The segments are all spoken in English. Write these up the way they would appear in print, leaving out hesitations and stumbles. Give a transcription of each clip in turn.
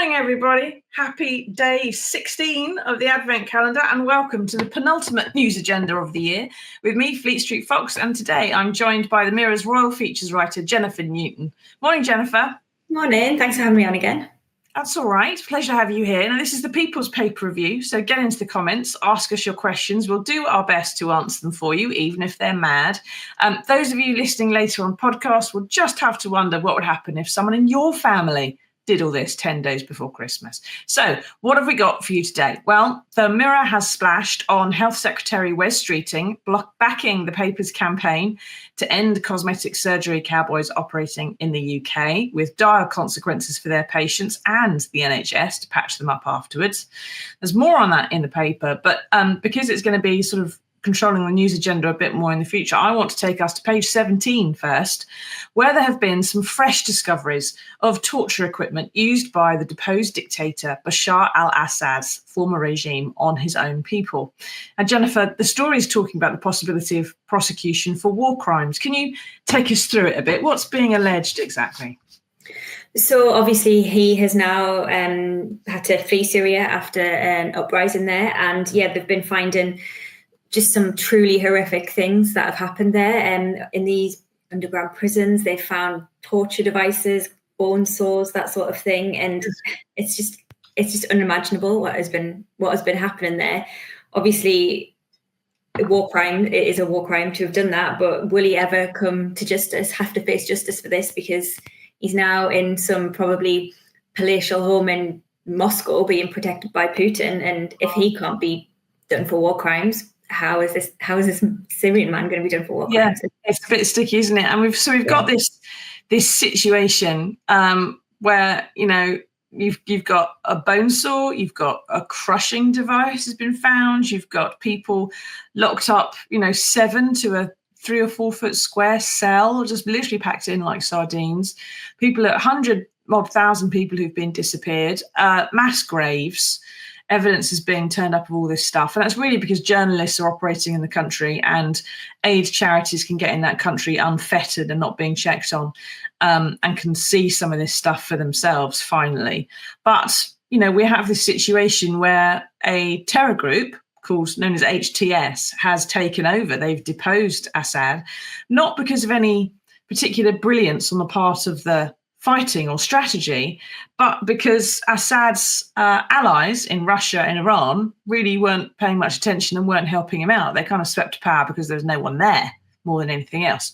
morning, everybody. Happy day 16 of the Advent calendar, and welcome to the penultimate news agenda of the year with me, Fleet Street Fox, and today I'm joined by the Mirror's Royal Features writer, Jennifer Newton. Morning, Jennifer. Morning. Thanks for having me on again. That's all right. Pleasure to have you here. Now, this is the People's Paper Review, so get into the comments, ask us your questions. We'll do our best to answer them for you, even if they're mad. Those of you listening later on podcast will just have to wonder what would happen if someone in your family did all this 10 days before Christmas. So what have we got for you today? Well, the Mirror has splashed on Health Secretary Wes Streeting backing the paper's campaign to end cosmetic surgery cowboys operating in the UK, with dire consequences for their patients and the NHS to patch them up afterwards. There's more on that in the paper, but because it's going to be sort of controlling the news agenda a bit more in the future, I want to take us to page 17 first, where there have been some fresh discoveries of torture equipment used by the deposed dictator Bashar al-Assad's former regime on his own people. And Jennifer, the story is talking about the possibility of prosecution for war crimes. Can you take us through it a bit? What's being alleged exactly? So obviously he has now had to flee Syria after an uprising there. And yeah, they've been finding just some truly horrific things that have happened there. In these underground prisons, they found torture devices, bone saws, that sort of thing, and it's just unimaginable what has been happening there. Obviously, it is a war crime to have done that, but will he ever come to justice? Have to face justice for this, because he's now in some probably palatial home in Moscow, being protected by Putin, and if he can't be done for war crimes, how is this Syrian man going to be done for war crimes? Yeah, it's a bit sticky, isn't it? And we've got this situation where, you know, you've got a bone saw, you've got a crushing device has been found, you've got people locked up, 7 to a 3 or 4 foot square cell, just literally packed in like sardines. People, 100,000 people who've been disappeared, mass graves. Evidence is being turned up of all this stuff. And that's really because journalists are operating in the country and aid charities can get in that country unfettered and not being checked on, and can see some of this stuff for themselves finally. But, we have this situation where a terror group known as HTS has taken over. They've deposed Assad, not because of any particular brilliance on the part of the fighting or strategy, but because Assad's allies in Russia and Iran really weren't paying much attention and weren't helping him out. They kind of swept to power because there was no one there more than anything else.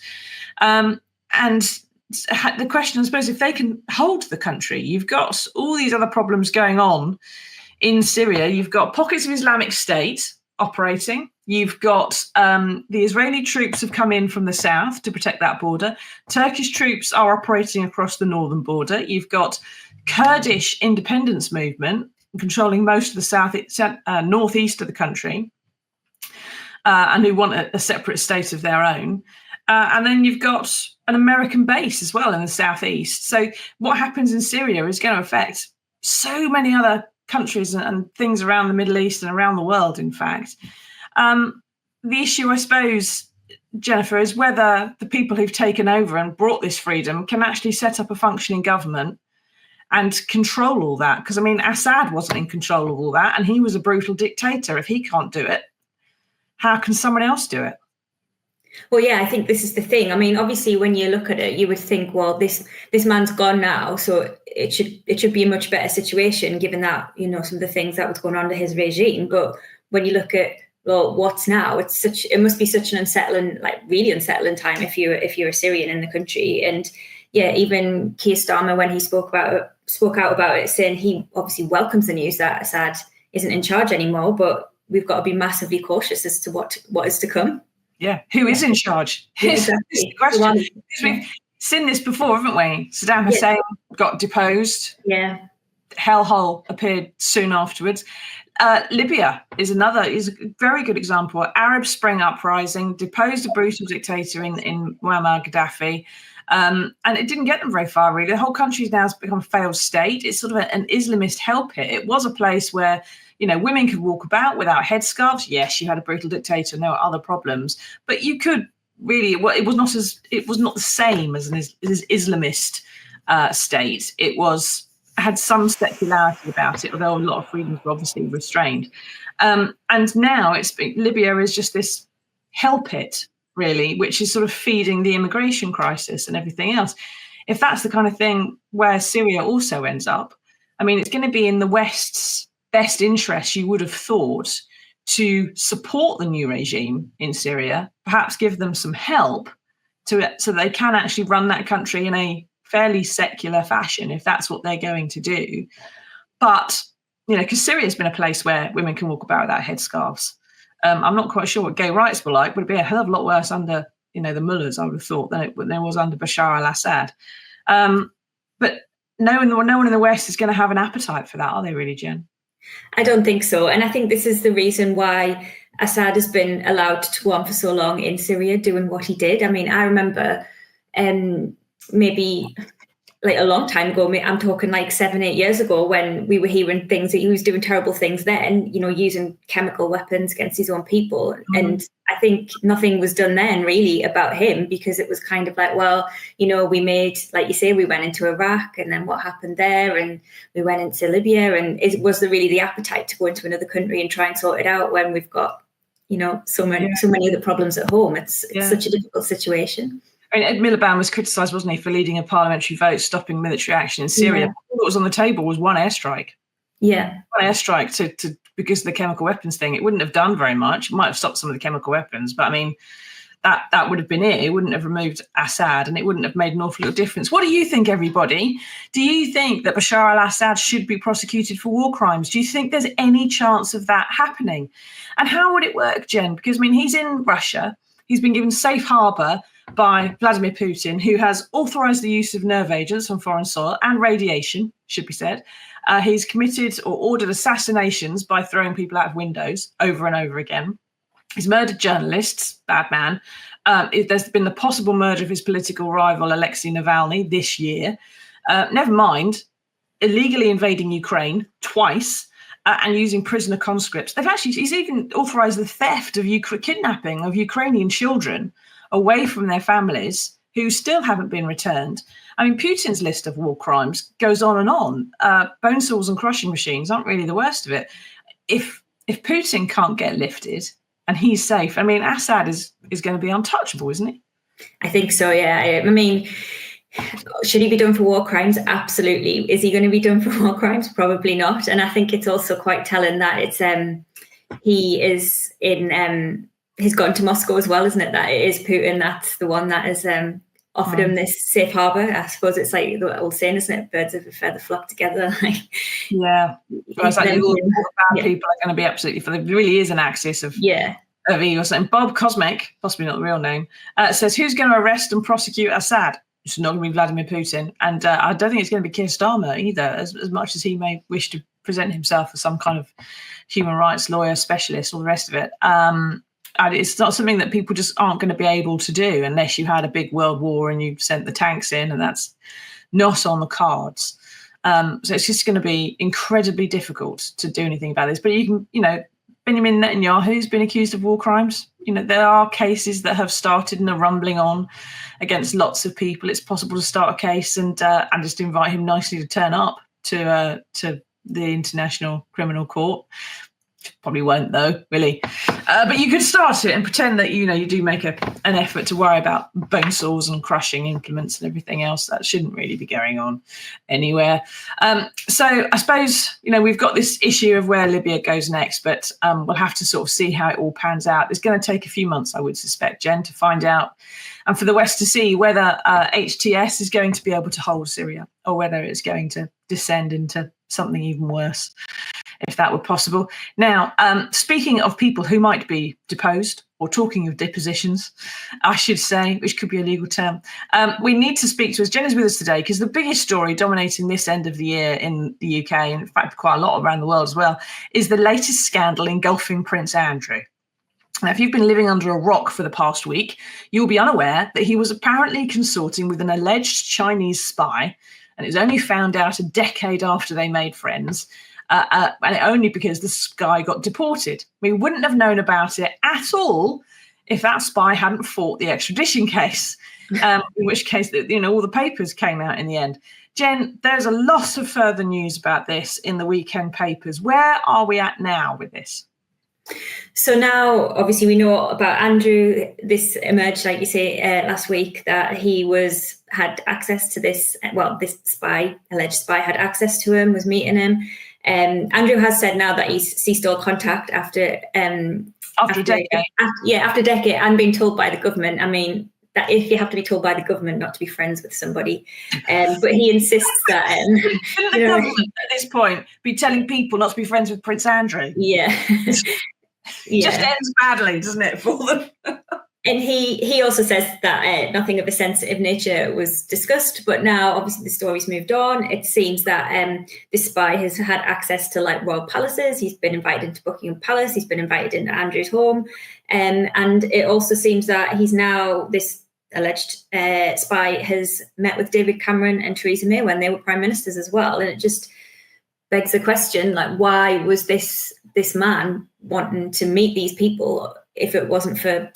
And the question, I suppose, if they can hold the country, you've got all these other problems going on in Syria. You've got pockets of Islamic State operating. You've got the Israeli troops have come in from the south to protect that border. Turkish troops are operating across the northern border. You've got Kurdish independence movement controlling most of the northeast of the country, and who want a separate state of their own. And then you've got an American base as well in the southeast. So what happens in Syria is going to affect so many other countries and things around the Middle East and around the world, in fact. The issue, I suppose, Jennifer, is whether the people who've taken over and brought this freedom can actually set up a functioning government and control all that. Because, Assad wasn't in control of all that, and he was a brutal dictator. If he can't do it, how can someone else do it? Well, yeah, I think this is the thing. Obviously, when you look at it, you would think, well, this man's gone now, so it should be a much better situation, given that, some of the things that was going on under his regime. But when you look at, well, what's now? It must be such an unsettling, really unsettling time if you're a Syrian in the country. And yeah, even Keir Starmer, when he spoke out about it, saying he obviously welcomes the news that Assad isn't in charge anymore, but we've got to be massively cautious as to what is to come. Yeah, who is in charge? Here's the question. We've seen this before, haven't we? Saddam Hussein got deposed. Yeah. Hellhole appeared soon afterwards. Libya is a very good example. Arab Spring uprising deposed a brutal dictator in Muammar Gaddafi, and it didn't get them very far, really. The whole country's now become a failed state. It's sort of an Islamist hell pit. It was a place where women could walk about without headscarves. Yes, you had a brutal dictator, no other problems, but you could really. Well, it was not the same as an Islamist state. It was had some secularity about it, although a lot of freedoms were obviously restrained. And now Libya is just this hell pit, really, which is sort of feeding the immigration crisis and everything else. If that's the kind of thing where Syria also ends up, I mean, it's going to be in the West's best interest, you would have thought, to support the new regime in Syria, perhaps give them some help so they can actually run that country in a fairly secular fashion, if that's what they're going to do. But, because Syria has been a place where women can walk about without headscarves. I'm not quite sure what gay rights were like, but it'd be a hell of a lot worse under, the mullahs, I would have thought, than it was under Bashar al-Assad. But no one in the West is going to have an appetite for that, are they really, Jen? I don't think so. And I think this is the reason why Assad has been allowed to go on for so long in Syria doing what he did. I mean, I remember maybe like a long time ago, I'm talking like 7-8 years ago, when we were hearing things that he was doing terrible things then, using chemical weapons against his own people. Mm-hmm. And I think nothing was done then really about him, because it was kind of like, well, we made, like you say, we went into Iraq, and then what happened there, and we went into Libya, and was there really the appetite to go into another country and try and sort it out when we've got, so many other problems at home? It's such a difficult situation. I mean, Ed Miliband was criticised, wasn't he, for leading a parliamentary vote stopping military action in Syria. Yeah. What was on the table was one airstrike. Yeah. One airstrike to because of the chemical weapons thing. It wouldn't have done very much. It might have stopped some of the chemical weapons, but I mean, that would have been it. It wouldn't have removed Assad, and it wouldn't have made an awful lot of difference. What do you think, everybody? Do you think that Bashar al-Assad should be prosecuted for war crimes? Do you think there's any chance of that happening? And how would it work, Jen? Because, I mean, he's in Russia. He's been given safe harbour by Vladimir Putin, who has authorised the use of nerve agents on foreign soil and radiation, should be said. He's committed or ordered assassinations by throwing people out of windows over and over again. He's murdered journalists, bad man. There's been the possible murder of his political rival, Alexei Navalny, this year. Never mind, illegally invading Ukraine twice and using prisoner conscripts. He's even authorised the theft of kidnapping of Ukrainian children away from their families who still haven't been returned. I mean, Putin's list of war crimes goes on and on. Bone saws and crushing machines aren't really the worst of it. If Putin can't get lifted and he's safe, I mean, Assad is going to be untouchable, isn't he? I think so, yeah. I mean, should he be done for war crimes? Absolutely. Is he going to be done for war crimes? Probably not. And I think it's also quite telling that it's he is in... he's gone to Moscow as well, isn't it? That it is Putin that's the one that has offered him this safe harbour. I suppose it's like the old saying, isn't it? Birds of a feather flock together. Yeah. Well, it's like bad people are going to be absolutely... There really is an axis of evil. And Bob Cosmic, possibly not the real name, says, who's going to arrest and prosecute Assad? It's not going to be Vladimir Putin. And I don't think it's going to be Keir Starmer either, as much as he may wish to present himself as some kind of human rights lawyer, specialist, all the rest of it. And it's not something that people just aren't going to be able to do unless you had a big world war and you sent the tanks in, and that's not on the cards. So it's just going to be incredibly difficult to do anything about this. But you can, Benjamin Netanyahu's been accused of war crimes. There are cases that have started and are rumbling on against lots of people. It's possible to start a case and just invite him nicely to turn up to the International Criminal Court. Probably won't, though, really. But you could start it and pretend that, you do make an effort to worry about bone saws and crushing implements and everything else. That shouldn't really be going on anywhere. So I suppose, we've got this issue of where Libya goes next, but we'll have to sort of see how it all pans out. It's going to take a few months, I would suspect, Jen, to find out, and for the West to see whether HTS is going to be able to hold Syria or whether it's going to descend into something even worse, if that were possible. Now, speaking of people who might be deposed, or talking of depositions, I should say, which could be a legal term, we need to speak to us. Jen is with us today because the biggest story dominating this end of the year in the UK, and in fact quite a lot around the world as well, is the latest scandal engulfing Prince Andrew. Now, if you've been living under a rock for the past week, you'll be unaware that he was apparently consorting with an alleged Chinese spy, and it was only found out a decade after they made friends, and only because this guy got deported. We wouldn't have known about it at all if that spy hadn't fought the extradition case, in which case, all the papers came out in the end. Jen, there's a lot of further news about this in the weekend papers. Where are we at now with this? So now, obviously, we know about Andrew. This emerged, like you say, last week, that he had access to this. Well, this alleged spy, had access to him, was meeting him. Andrew has said now that he's ceased all contact after a decade. After a decade, and being told by the government. I mean, that if you have to be told by the government not to be friends with somebody, but he insists that. Shouldn't the government at this point be telling people not to be friends with Prince Andrew? Yeah. Just ends badly, doesn't it, for them? And he also says that nothing of a sensitive nature was discussed, but now obviously the story's moved on. It seems that this spy has had access to like royal palaces. He's been invited into Buckingham Palace. He's been invited into Andrew's home, and it also seems that he's now this alleged spy has met with David Cameron and Theresa May when they were prime ministers as well, and it just begs the question, like, why was this man wanting to meet these people if it wasn't for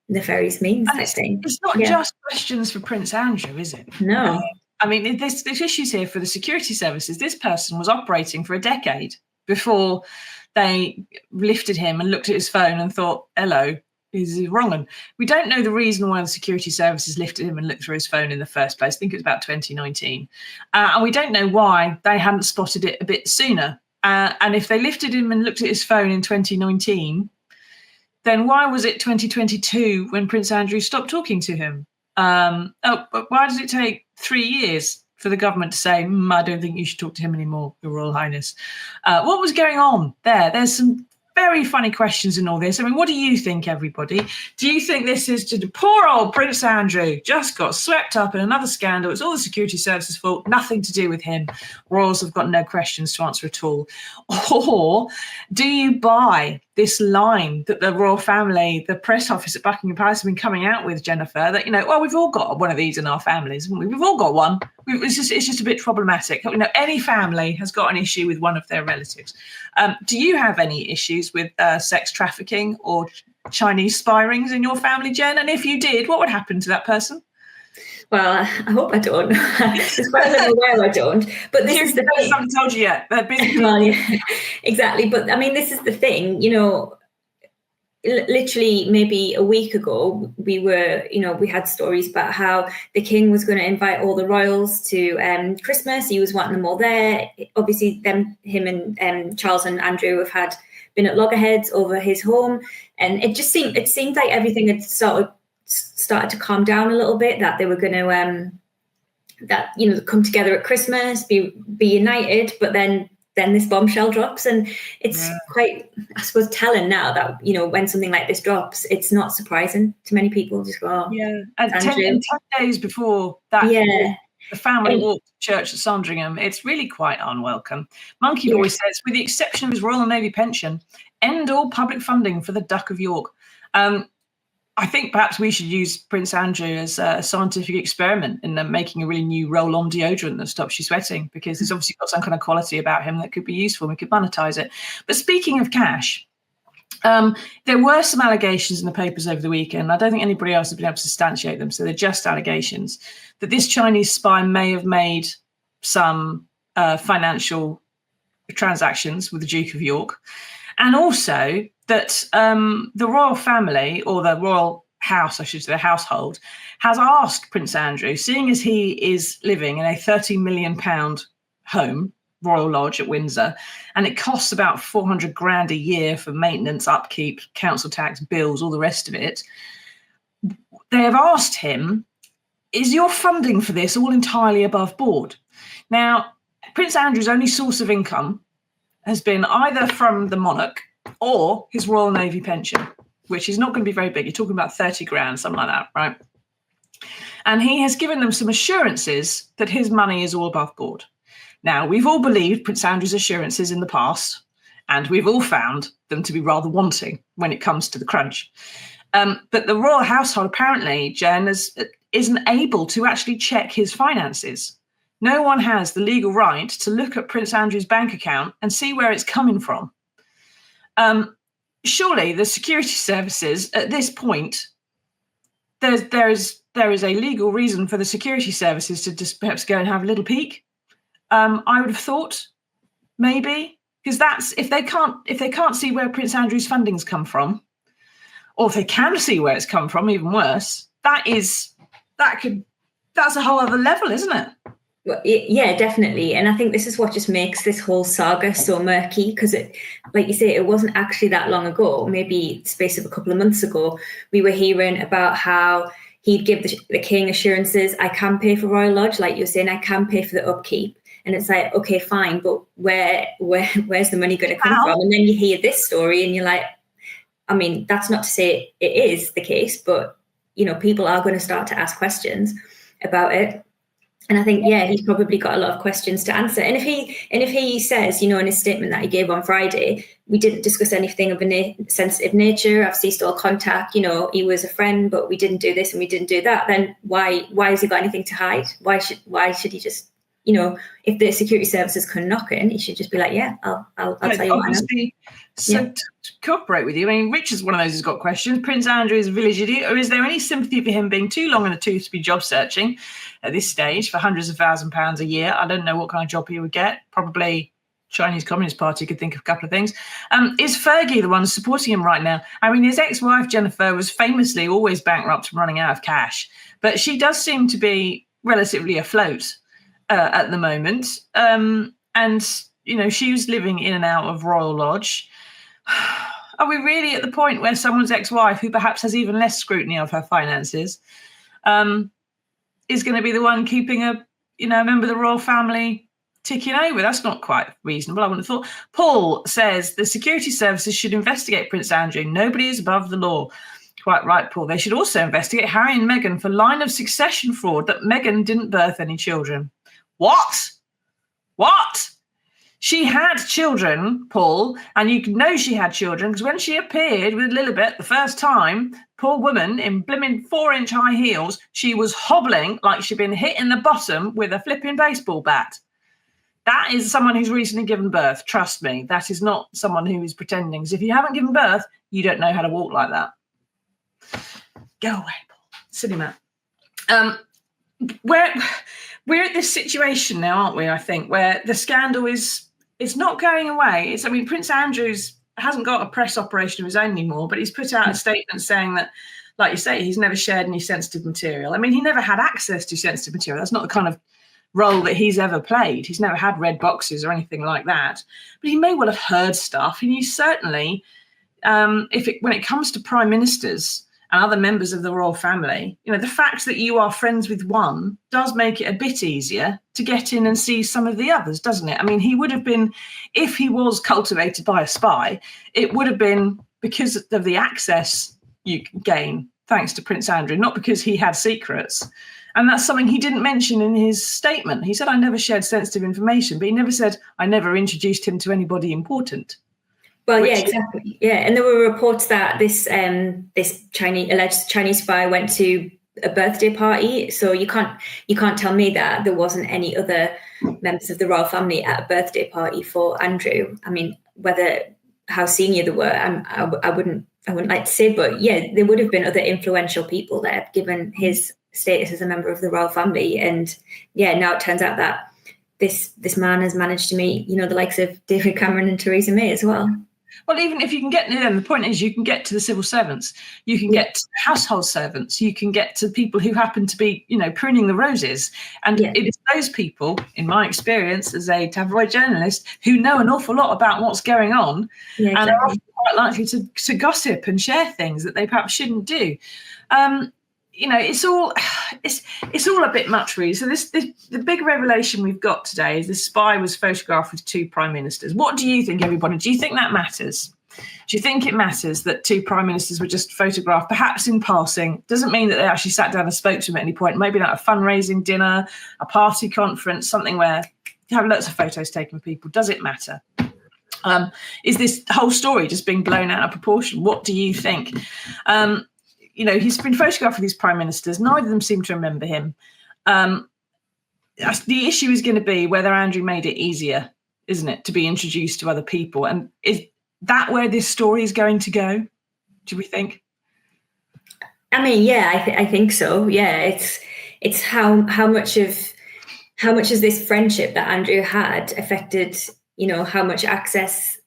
nefarious means? It's not just questions for Prince Andrew, is it? No. I mean, there's issues here for the security services. This person was operating for a decade before they lifted him and looked at his phone and thought, hello, is he wrong? And we don't know the reason why the security services lifted him and looked through his phone in the first place. I think it was about 2019. And we don't know why they hadn't spotted it a bit sooner. And if they lifted him and looked at his phone in 2019, then why was it 2022 when Prince Andrew stopped talking to him? But why does it take 3 years for the government to say, I don't think you should talk to him anymore, Your Royal Highness? What was going on there? There's some very funny questions in all this. I mean, what do you think, everybody? Do you think this is just poor old Prince Andrew just got swept up in another scandal? It's all the security services' fault, nothing to do with him. Royals have got no questions to answer at all. Or do you buy this line that the royal family, the press office at Buckingham Palace have been coming out with, Jennifer, that, we've all got one of these in our families, haven't we? We've all got one. It's just a bit problematic. Any family has got an issue with one of their relatives. Do you have any issues with sex trafficking or Chinese spy rings in your family, Jen? And if you did, what would happen to that person? Well, I hope I don't. As far as I'm aware, I don't. But this is the thing. I haven't told you yet. Well, yeah, exactly. But I mean, this is the thing. Literally, maybe a week ago, we had stories about how the king was going to invite all the royals to Christmas. He was wanting them all there. Obviously, him and Charles and Andrew have been at loggerheads over his home, and it seemed like everything had started to calm down a little bit, that they were going to come together at Christmas, be united, but then this bombshell drops, and it's quite, I suppose, telling now that when something like this drops, it's not surprising to many people. Just go, oh, yeah. And 10 days before that, the family walked to church at Sandringham. It's really quite unwelcome. Monkey Boy says, with the exception of his Royal Navy pension, end all public funding for the Duck of York. I think perhaps we should use Prince Andrew as a scientific experiment in making a really new roll-on deodorant that stops you sweating, because it's obviously got some kind of quality about him that could be useful. We could monetize it. But speaking of cash, there were some allegations in the papers over the weekend. I don't think anybody else has been able to substantiate them, so they're just allegations that this Chinese spy may have made some financial transactions with the Duke of York, and also that the royal family, or the royal house, I should say, the household, has asked Prince Andrew, seeing as he is living in a £30 million home, Royal Lodge at Windsor, and it costs about 400 grand a year for maintenance, upkeep, council tax, bills, all the rest of it. They have asked him, is your funding for this all entirely above board? Now, Prince Andrew's only source of income has been either from the monarch or his Royal Navy pension, which is not going to be very big. You're talking about 30 grand, something like that, right? And he has given them some assurances that his money is all above board. Now, we've all believed Prince Andrew's assurances in the past, and we've all found them to be rather wanting when it comes to the crunch. But the royal household, apparently, Jen, isn't able to actually check his finances. No one has the legal right to look at Prince Andrew's bank account and see where it's coming from. Surely the security services at this point, there is there is a legal reason for the security services to just perhaps go and have a little peek. I would have thought maybe, because that's if they can't see where Prince Andrew's funding's come from, or if they can see where it's come from, even worse, that's a whole other level, isn't it? Well, yeah, definitely. And I think this is what just makes this whole saga so murky, because like you say, it wasn't actually that long ago, maybe space of a couple of months ago, we were hearing about how he'd give the king assurances, I can pay for Royal Lodge, like you're saying, I can pay for the upkeep. And it's like, okay, fine, but where's the money going to come from? And then you hear this story and you're like, I mean, that's not to say it is the case, but, people are going to start to ask questions about it. And I think, he's probably got a lot of questions to answer. And if he says, in his statement that he gave on Friday, we didn't discuss anything of a sensitive nature, I've ceased all contact, he was a friend, but we didn't do this and we didn't do that, then why has he got anything to hide? Why should he just, if the security services can knock in, he should just be like, I'll tell you what I know. So to cooperate with you. I mean, Richard's one of those who's got questions. Prince Andrew is a village idiot, or is there any sympathy for him being too long in the tooth to be job searching at this stage for hundreds of £1,000s a year? I don't know what kind of job he would get. Probably Chinese Communist Party could think of a couple of things. Is Fergie the one supporting him right now? I mean, his ex-wife, Jennifer, was famously always bankrupt and running out of cash, but she does seem to be relatively afloat at the moment. And, she was living in and out of Royal Lodge. Are we really at the point where someone's ex-wife, who perhaps has even less scrutiny of her finances, is going to be the one keeping a member of the royal family ticking over? That's not quite reasonable, I wouldn't have thought. Paul says the security services should investigate Prince Andrew. Nobody is above the law. Quite right, Paul. They should also investigate Harry and Meghan for line of succession fraud, that Meghan didn't birth any children. What? She had children, Paul, and you know she had children because when she appeared with Lilibet the first time, poor woman in blimmin' 4-inch high heels, she was hobbling like she'd been hit in the bottom with a flipping baseball bat. That is someone who's recently given birth. Trust me, that is not someone who is pretending. Because if you haven't given birth, you don't know how to walk like that. Go away, Paul. Silly man. We're at this situation now, aren't we, I think, where the scandal it's not going away. Prince Andrew's hasn't got a press operation of his own anymore, but he's put out a statement saying that, like you say, he's never shared any sensitive material. I mean, he never had access to sensitive material. That's not the kind of role that he's ever played. He's never had red boxes or anything like that. But he may well have heard stuff. And he certainly, when it comes to prime ministers and other members of the royal family, the fact that you are friends with one does make it a bit easier to get in and see some of the others, doesn't it? I mean, he would have been, if he was cultivated by a spy, it would have been because of the access you gain thanks to Prince Andrew, not because he had secrets. And that's something he didn't mention in his statement. He said, I never shared sensitive information, but he never said, I never introduced him to anybody important. Well, yeah, exactly. Yeah, and there were reports that this alleged Chinese spy went to a birthday party. So you can't tell me that there wasn't any other members of the royal family at a birthday party for Andrew. I mean, how senior they were, I wouldn't like to say, but yeah, there would have been other influential people there, given his status as a member of the royal family. And yeah, now it turns out that this man has managed to meet, the likes of David Cameron and Theresa May as well. Well, even if you can get to them, the point is you can get to the civil servants, you can get to household servants, you can get to people who happen to be, pruning the roses. And it is those people, in my experience as a tabloid journalist, who know an awful lot about what's going on and are often quite likely to gossip and share things that they perhaps shouldn't do. It's all a bit much, really. So the big revelation we've got today is the spy was photographed with two prime ministers. What do you think, everybody? Do you think that matters? Do you think it matters that two prime ministers were just photographed, perhaps in passing? Doesn't mean that they actually sat down and spoke to him at any point. Maybe like a fundraising dinner, a party conference, something where you have lots of photos taken of people. Does it matter? Is this whole story just being blown out of proportion? What do you think? He's been photographed with these prime ministers. Neither of them seem to remember him. The issue is going to be whether Andrew made it easier, isn't it, to be introduced to other people? And is that where this story is going to go, do we think? I mean, yeah, I think so. Yeah, it's how much has this friendship that Andrew had affected, how much access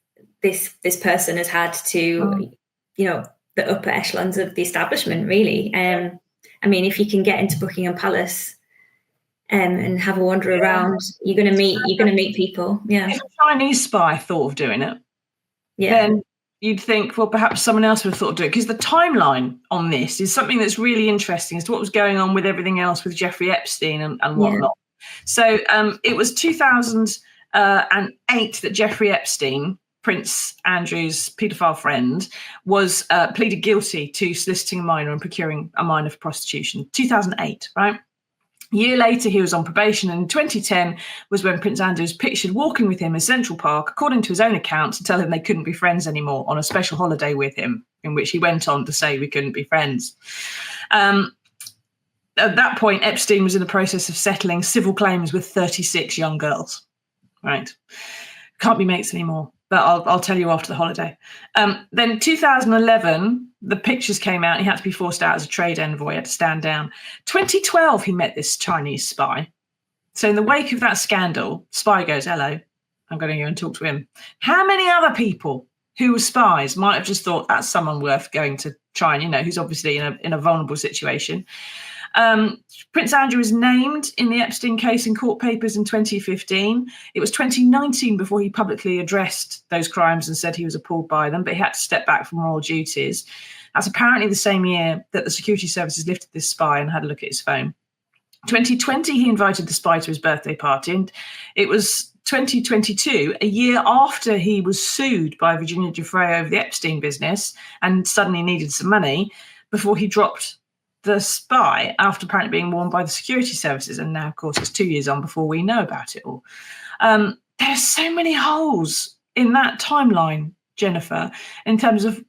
this person has had to, the upper echelons of the establishment, really. I mean, if you can get into Buckingham Palace and have a wander around, you're gonna meet people. Yeah. If a Chinese spy thought of doing it, then you'd think, well, perhaps someone else would have thought of doing it, because the timeline on this is something that's really interesting as to what was going on with everything else with Jeffrey Epstein and whatnot. So it was 2008 that Jeffrey Epstein, Prince Andrew's paedophile friend, was pleaded guilty to soliciting a minor and procuring a minor for prostitution. 2008, right? A year later, he was on probation, and in 2010 was when Prince Andrew was pictured walking with him in Central Park, according to his own account, to tell him they couldn't be friends anymore on a special holiday with him, in which he went on to say we couldn't be friends. At that point, Epstein was in the process of settling civil claims with 36 young girls. Right? Can't be mates anymore, but I'll tell you after the holiday. Then 2011, the pictures came out. He had to be forced out as a trade envoy. He had to stand down. 2012, he met this Chinese spy. So in the wake of that scandal, spy goes, hello, I'm going to go and talk to him. How many other people who were spies might have just thought that's someone worth going to try and, who's obviously in a vulnerable situation? Prince Andrew was named in the Epstein case in court papers in 2015. It was 2019 before he publicly addressed those crimes and said he was appalled by them, but he had to step back from royal duties. That's apparently the same year that the security services lifted this spy and had a look at his phone. 2020, he invited the spy to his birthday party, and it was 2022, a year after he was sued by Virginia Giuffre over the Epstein business and suddenly needed some money, before he dropped the spy after apparently being warned by the security services. And now, of course, it's 2 years on before we know about it all. There's so many holes in that timeline, Jennifer, in terms of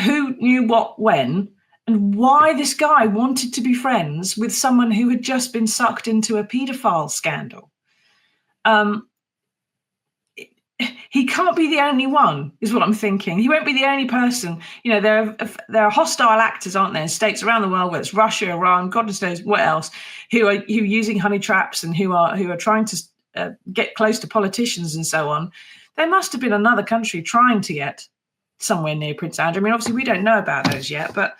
who knew what when and why this guy wanted to be friends with someone who had just been sucked into a paedophile scandal. He can't be the only one, is what I'm thinking. He won't be the only person. There are hostile actors, aren't there, in states around the world, whether it's Russia, Iran, God knows what else, who are using honey traps and who are trying to get close to politicians and so on. There must have been another country trying to get somewhere near Prince Andrew. I mean, obviously, we don't know about those yet, but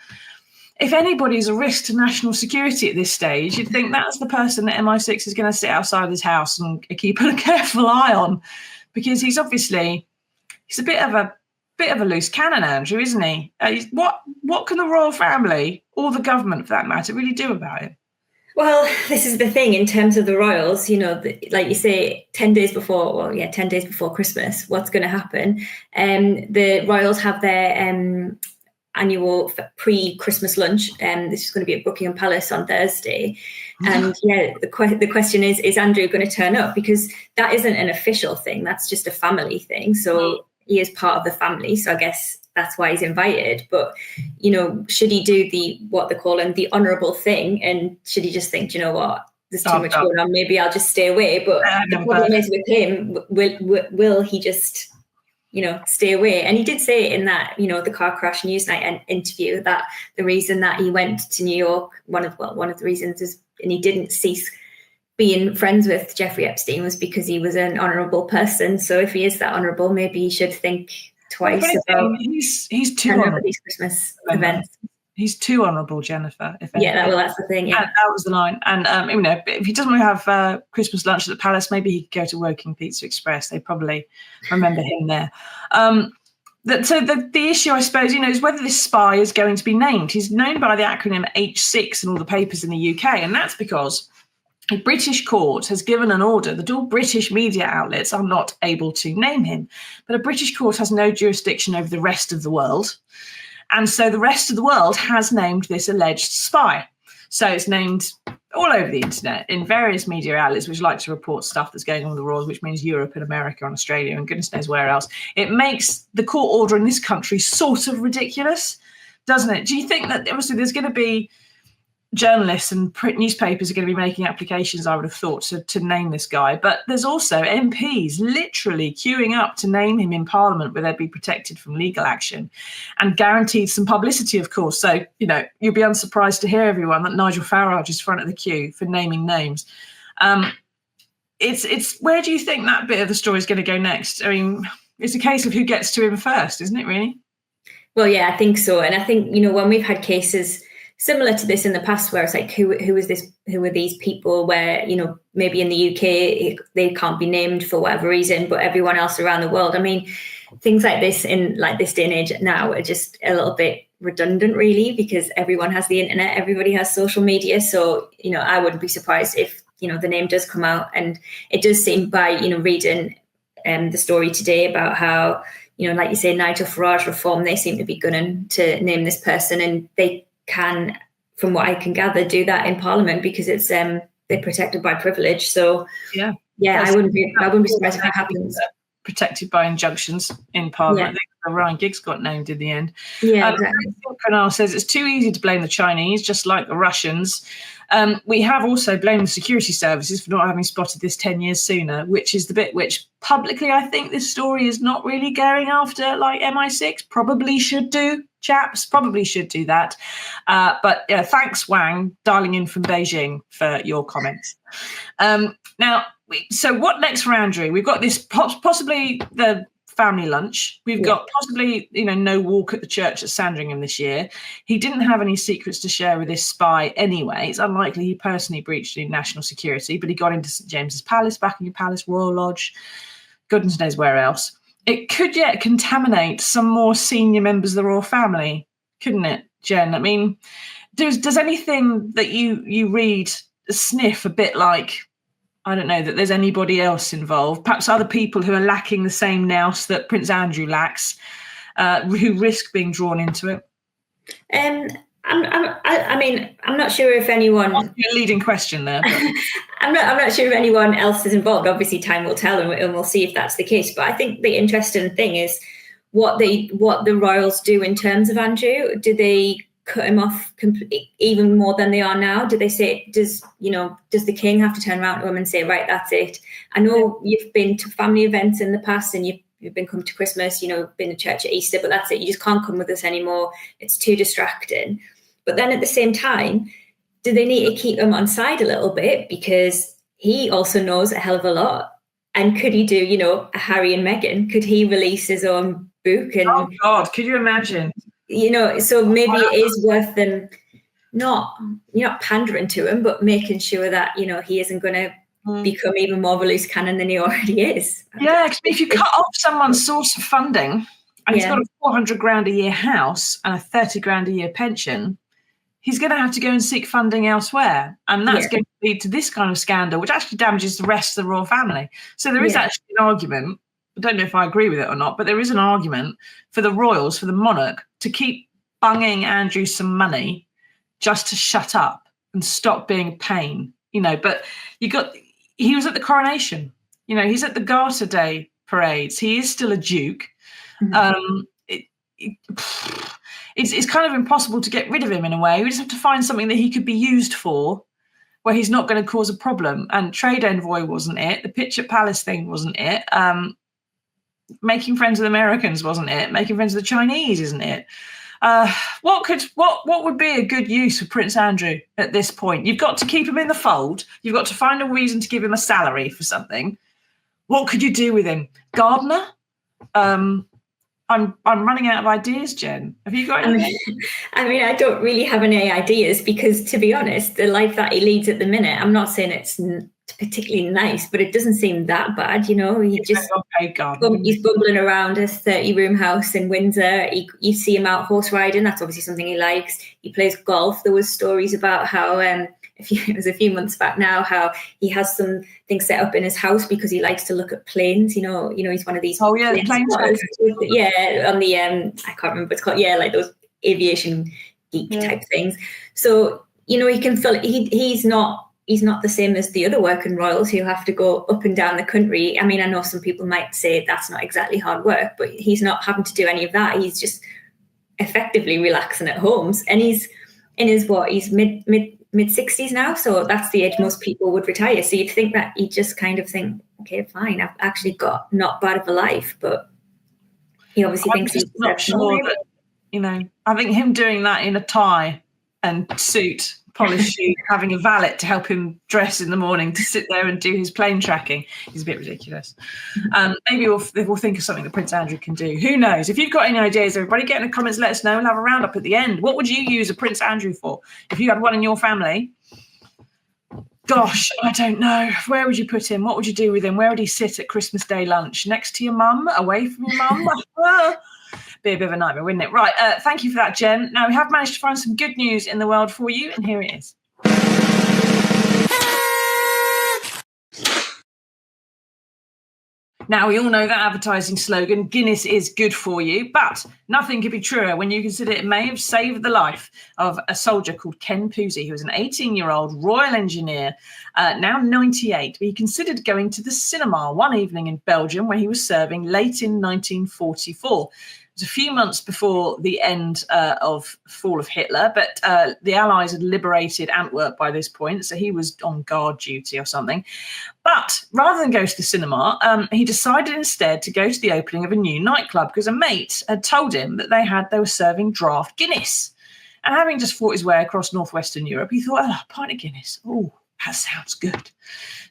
if anybody's a risk to national security at this stage, you'd think that's the person that MI6 is going to sit outside his house and keep a careful eye on. Because he's a bit of a loose cannon, Andrew, isn't he? What can the royal family, or the government for that matter, really do about it? Well, this is the thing in terms of the royals, like you say, 10 days before Christmas, what's going to happen? The royals have their annual pre-Christmas lunch. This is going to be at Buckingham Palace on Thursday. And the question is Andrew going to turn up? Because that isn't an official thing. That's just a family thing. So he is part of the family. So I guess that's why he's invited. But, should he do what they're calling the honourable thing? And should he just think, what, there's too much going on, maybe I'll just stay away? But the problem is with him, will he just stay away? And he did say in that, the car crash Newsnight interview that the reason that he went to New York, one of the reasons is, and he didn't cease being friends with Jeffrey Epstein, was because he was an honourable person. So if he is that honourable, maybe he should think twice about he's too honourable these Christmas events. He's too honourable, Jennifer. That's the thing. Yeah, that was the line. And if he doesn't want to have Christmas lunch at the palace, maybe he could go to Woking Pizza Express. They probably remember him there. So the issue, I suppose, is whether this spy is going to be named. He's known by the acronym H6 in all the papers in the UK, and that's because a British court has given an order that all British media outlets are not able to name him. But a British court has no jurisdiction over the rest of the world. And so the rest of the world has named this alleged spy. So it's named all over the internet in various media outlets which like to report stuff that's going on with the royals, which means Europe and America and Australia and goodness knows where else. It makes the court order in this country sort of ridiculous, doesn't it? Do you think that obviously there's going to be journalists and print newspapers are going to be making applications, I would have thought, to name this guy. But there's also MPs literally queuing up to name him in Parliament, where they'd be protected from legal action and guaranteed some publicity, of course. So, you'll be unsurprised to hear, everyone, that Nigel Farage is front of the queue for naming names. It's where do you think that bit of the story is going to go next? I mean, it's a case of who gets to him first, isn't it, really? Well, yeah, I think so. And I think, when we've had cases similar to this in the past, where it's like, who is this? Who are these people? Where, maybe in the UK they can't be named for whatever reason, but everyone else around the world. I mean, things like this in like this day and age now are just a little bit redundant, really, because everyone has the internet, everybody has social media. So, I wouldn't be surprised if the name does come out. And it does seem by reading the story today about how like you say, Nigel Farage reform, they seem to be gunning to name this person, and they can, from what I can gather, do that in Parliament because it's they're protected by privilege. So I wouldn't be surprised if that happens. Protected by injunctions in Parliament. I think Ryan Giggs got named in the end. Exactly. Canal says it's too easy to blame the Chinese, just like the Russians. We have also blamed the security services for not having spotted this 10 years sooner, which is the bit which publicly I think this story is not really going after, like MI6 probably should do. Chaps probably should do that. But thanks, Wang, dialing in from Beijing, for your comments. Now, so what next for Andrew? We've got this possibly the family lunch. We've got possibly, no walk at the church at Sandringham this year. He didn't have any secrets to share with his spy anyway. It's unlikely he personally breached any national security, but he got into St James's Palace, Buckingham Palace, Royal Lodge, goodness knows where else. It could yet contaminate some more senior members of the royal family, couldn't it, Jen? I mean, does anything that you read sniff a bit like, I don't know, that there's anybody else involved, perhaps other people who are lacking the same nous that Prince Andrew lacks, who risk being drawn into it? I'm not sure if anyone. A leading question there. But. I'm not sure if anyone else is involved. Obviously, time will tell, and we'll see if that's the case. But I think the interesting thing is what the royals do in terms of Andrew. Do they cut him off even more than they are now? Do they say, does the king have to turn around to him and say, right, that's it? I know you've been to family events in the past and you've been coming to Christmas, been to church at Easter, but that's it. You just can't come with us anymore. It's too distracting. But then at the same time, do they need to keep him on side a little bit? Because he also knows a hell of a lot. And could he do, a Harry and Meghan? Could he release his own book? And, oh, God, could you imagine? So maybe it is worth them not pandering to him, but making sure that, he isn't going to become even more of a loose cannon than he already is. Yeah, because if you cut off someone's source of funding and he's got a 400 grand a year house and a 30 grand a year pension, he's going to have to go and seek funding elsewhere. And that's going to lead to this kind of scandal, which actually damages the rest of the royal family. So there is actually an argument. I don't know if I agree with it or not, but there is an argument for the royals, for the monarch, to keep bunging Andrew some money just to shut up and stop being a pain. But he was at the coronation. He's at the Garter Day parades. He is still a duke. Mm-hmm. It's kind of impossible to get rid of him in a way. We just have to find something that he could be used for where he's not going to cause a problem. And trade envoy wasn't it. The pitch at Palace thing wasn't it. Making friends with Americans wasn't it. Making friends with the Chinese isn't it. What would be a good use for Prince Andrew at this point? You've got to keep him in the fold. You've got to find a reason to give him a salary for something. What could you do with him? Gardener? I'm running out of ideas, Jen. Have you got anything? I don't really have any ideas because, to be honest, the life that he leads at the minute, I'm not saying it's particularly nice, but it doesn't seem that bad. He's bumbling around a 30-room house in Windsor. You see him out horse riding. That's obviously something he likes. He plays golf. There was stories about how it was a few months back now, how he has some things set up in his house because he likes to look at planes. He's one of these. Oh yeah, the plane spotters. On the I can't remember what it's called. Yeah, like those aviation geek type things. So he can fill. He's not the same as the other working royals who have to go up and down the country. I mean, I know some people might say that's not exactly hard work, but he's not having to do any of that. He's just effectively relaxing at home, and he's in his mid mid-60s now, so that's the age most people would retire. So you'd think that you just kind of think, okay, fine, I've actually got not bad of a life, but he obviously thinks he's not sure that, you know, I think him doing that in a tie and suit, polished shoes, having a valet to help him dress in the morning to sit there and do his plane tracking is a bit ridiculous. Maybe we'll think of something that Prince Andrew can do. Who knows? If you've got any ideas, everybody get in the comments, let us know. We'll have a roundup at the end. What would you use a Prince Andrew for? If you had one in your family, gosh, I don't know. Where would you put him? What would you do with him? Where would he sit at Christmas Day lunch? Next to your mum? Away from your mum? Be a bit of a nightmare, wouldn't it? Right, thank you for that, Jen. Now, we have managed to find some good news in the world for you, and here it is. Now, we all know that advertising slogan, Guinness is good for you, but nothing could be truer when you consider it may have saved the life of a soldier called Ken Pusey, who was an 18-year-old Royal Engineer, now 98. But he considered going to the cinema one evening in Belgium where he was serving late in 1944. It was a few months before the end of fall of Hitler, but the Allies had liberated Antwerp by this point, so he was on guard duty or something. But rather than go to the cinema, he decided instead to go to the opening of a new nightclub because a mate had told him that they were serving draft Guinness. And having just fought his way across northwestern Europe, he thought, oh, a pint of Guinness. Oh, that sounds good.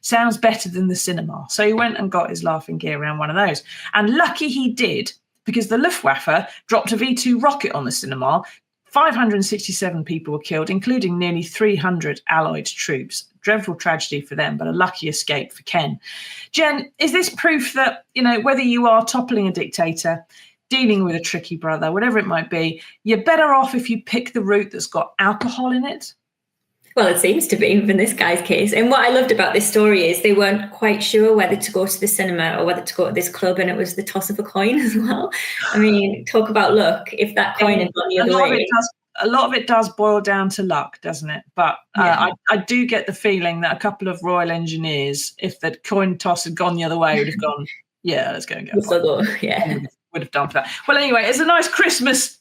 Sounds better than the cinema. So he went and got his laughing gear around one of those. And lucky he did, because the Luftwaffe dropped a V-2 rocket on the cinema. 567 people were killed, including nearly 300 Allied troops. Dreadful tragedy for them, but a lucky escape for Ken. Jen, is this proof that, you know, whether you are toppling a dictator, dealing with a tricky brother, whatever it might be, you're better off if you pick the route that's got alcohol in it? Well, it seems to be in this guy's case. And what I loved about this story is they weren't quite sure whether to go to the cinema or whether to go to this club, and it was the toss of a coin as well. I mean, talk about luck. If that coin had gone the other way. A lot of it does boil down to luck, doesn't it? But I do get the feeling that a couple of Royal Engineers, if the coin toss had gone the other way, would have gone, yeah, let's go and go. Yeah. Would have done for that. Well, anyway, it's a nice Christmas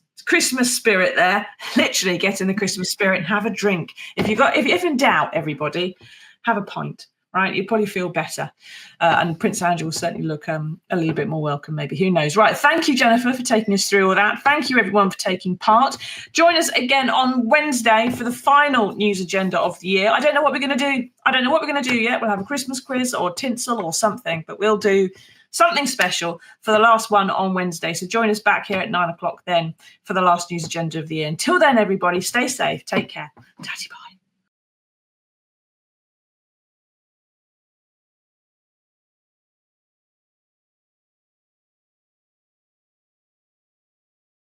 spirit there. Literally get in the Christmas spirit and have a drink. If in doubt, everybody, have a pint, right? You'll probably feel better. And Prince Andrew will certainly look a little bit more welcome, maybe. Who knows? Right. Thank you, Jennifer, for taking us through all that. Thank you, everyone, for taking part. Join us again on Wednesday for the final news agenda of the year. I don't know what we're going to do yet. We'll have a Christmas quiz or tinsel or something, but we'll do something special for the last one on Wednesday. So join us back here at 9 o'clock then for the last news agenda of the year. Until then, everybody, stay safe. Take care. Tatty bye.